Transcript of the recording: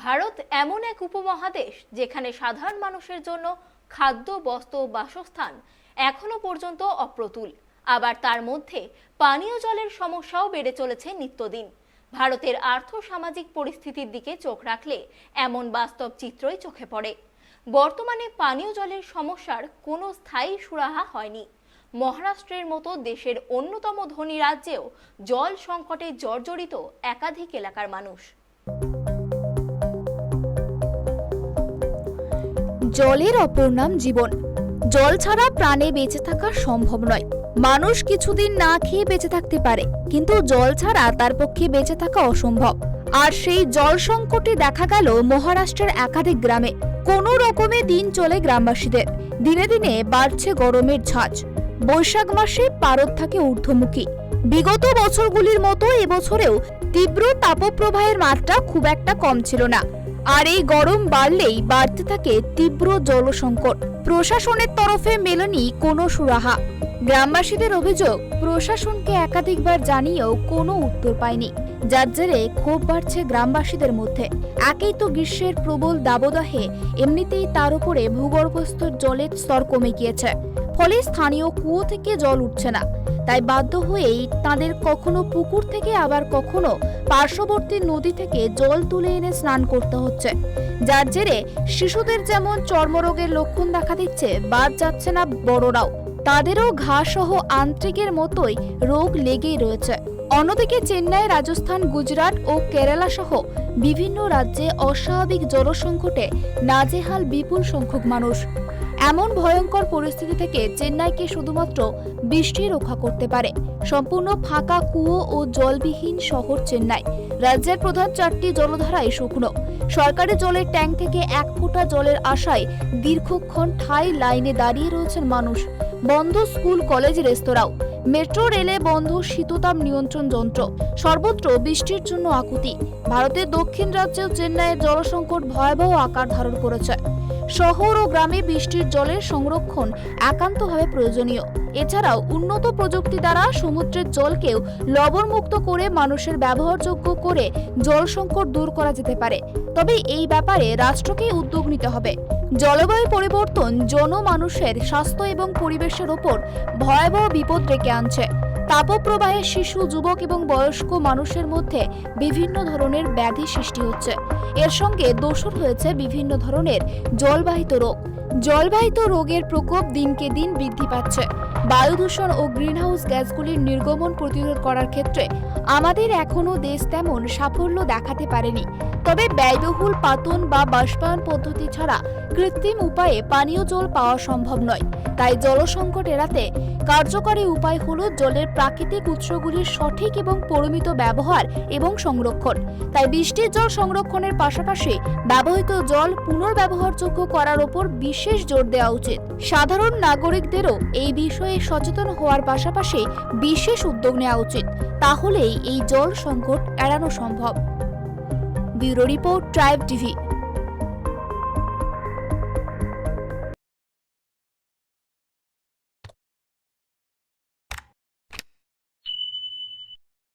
ভারত এমন এক উপমহাদেশ যেখানে সাধারণ মানুষের জন্য খাদ্য, বস্ত্র, বাসস্থান এখনো পর্যন্ত অপ্রতুল। আবার তার মধ্যে পানীয় জলের সমস্যাও বেড়ে চলেছে নিত্যদিন। ভারতের আর্থ-সামাজিক পরিস্থিতির দিকে চোখ রাখলে এমন বাস্তব চিত্রই চোখে পড়ে। বর্তমানে পানীয় জলের সমস্যার কোনো স্থায়ী সুরাহা হয়নি। মহারাষ্ট্রের মতো দেশের অন্যতম ধনী রাজ্যেও জল সংকটে জর্জরিত একাধিক এলাকার মানুষ। জলের অপর নাম জীবন। জল ছাড়া প্রাণে বেঁচে থাকা সম্ভব নয়। মানুষ কিছুদিন না খেয়ে বেঁচে থাকতে পারে, কিন্তু জল ছাড়া তার পক্ষে বেঁচে থাকা অসম্ভব। আর সেই জল সংকটে দেখা গেল মহারাষ্ট্রের একাধিক গ্রামে। কোনো রকমে দিন চলে গ্রামবাসীদের। দিনে দিনে বাড়ছে গরমের ঝাঁজ। বৈশাখ মাসে পারদ থাকে ঊর্ধ্বমুখী। বিগত বছরগুলির মতো এবছরেও তীব্র তাপপ্রবাহের মাত্রা খুব একটা কম ছিল না। আর এই গরম বাড়লেই বাড়তে থাকে তীব্র জলসংকট। প্রশাসনের তরফে মেলেনি কোনো সুরাহা। গ্রামবাসীদের অভিযোগ, প্রশাসনকে একাধিকবার জানিয়েও কোনো উত্তর পায়নি, যার জেরে ক্ষোভ বাড়ছে গ্রামবাসীদের মধ্যে। একেই তো গ্রীষ্মের প্রবল দাবদাহে এমনিতেই তার উপরে ভূগর্ভস্থ জলের স্তর কমে গিয়েছে, ফলে স্থানীয় কুয়ো থেকে জল উঠছে না। তাই বাধ্য হয়েই তাদের কখনো পুকুর থেকে, আবার কখনো পার্শ্ববর্তী নদী থেকে জল তুলে এনে স্নান করতে হচ্ছে। যার জেরে শিশুদের যেমন চর্মরোগের লক্ষণ দেখা দিচ্ছে, বাদ যাচ্ছে না বড়রাও। তাদেরও ঘা সহ আন্ত্রিকের মতোই রোগ লেগেই রয়েছে। অন্যদিকে চেন্নাই, রাজস্থান, গুজরাট ও কেরালা সহ বিভিন্ন রাজ্যে অস্বাভাবিক জলসংকটে নাজেহাল বিপুল সংখ্যক মানুষ। এমন ভয়ঙ্কর পরিস্থিতি থেকে চেন্নাইকে শুধুমাত্র বৃষ্টি রক্ষা করতে পারে। সম্পূর্ণ ফাঁকা কুয়ো ও জলবিহীন শহর চেন্নাই। রাজ্যের প্রধান 4টি জলধারায় শুকনো। সরকারি জলের ট্যাঙ্ক থেকে 1 ফোঁটা জলের আশায় দীর্ঘক্ষণ ঠাই লাইনে দাঁড়িয়ে রয়েছেন মানুষ। বন্ধ স্কুল, কলেজ, রেস্তোরাঁও। মেট্রো রেলে বন্ধ শীততাপ নিয়ন্ত্রণ যন্ত্র। সর্বত্র বৃষ্টির জন্য আকুতি। ভারতের দক্ষিণ রাজ্যেও চেন্নাইয়ের জলসংকট ভয়াবহ আকার ধারণ করেছে। শহর ও গ্রামে বৃষ্টির জলের সংরক্ষণ একান্তভাবে প্রয়োজনীয়। এছাড়াও উন্নত প্রযুক্তি দ্বারা সমুদ্রের জলকেও লবণমুক্ত করে মানুষের ব্যবহারযোগ্য করে জল সংকট দূর করা যেতে পারে। তবে এই ব্যাপারে রাষ্ট্রকে উদ্যোগ নিতে হবে। জলবায়ু পরিবর্তন জনমানুষের স্বাস্থ্য এবং পরিবেশের ওপর ভয়াবহ বিপদ ডেকে আনছে। তাপপ্রবাহে শিশু, যুবক এবং বয়স্ক মানুষের মধ্যে বিভিন্ন ধরনের ব্যাধি সৃষ্টি হচ্ছে। এর সঙ্গে দোসর হয়েছে বিভিন্ন ধরনের জলবাহিত রোগ। জলবাহিত রোগের প্রকোপ দিনকে দিন বৃদ্ধি পাচ্ছে। বায়ু দূষণ ও গ্রিনহাউস গ্যাসগুলির নির্গমন প্রতিরোধ করার ক্ষেত্রে আমাদের এখনো দেশ তেমন সাফল্য দেখাতে পারেনি। তবে ব্যয়বহুল পাতন বা বাষ্পায়ন পদ্ধতি ছাড়া কৃত্রিম উপায়ে পানীয় জল পাওয়া সম্ভব নয়। তাই জলসংকট এড়াতে কার্যকরী উপায় হল জলের প্রাকৃতিক উৎসগুলির সঠিক এবং পরিমিত ব্যবহার এবং সংরক্ষণ। তাই বৃষ্টির জল সংরক্ষণের পাশাপাশি ব্যবহৃত জল পুনর্ব্যবহারযোগ্য করার উপর বিশেষ জোর দেওয়া উচিত। সাধারণ নাগরিকদেরও এই বিষয়ে সচেতন হওয়ার পাশাপাশি বিশেষ উদ্যোগ নেওয়া উচিত। তাহলেই এই জল সংকট এড়ানো সম্ভব। Bureau report, tribe TV.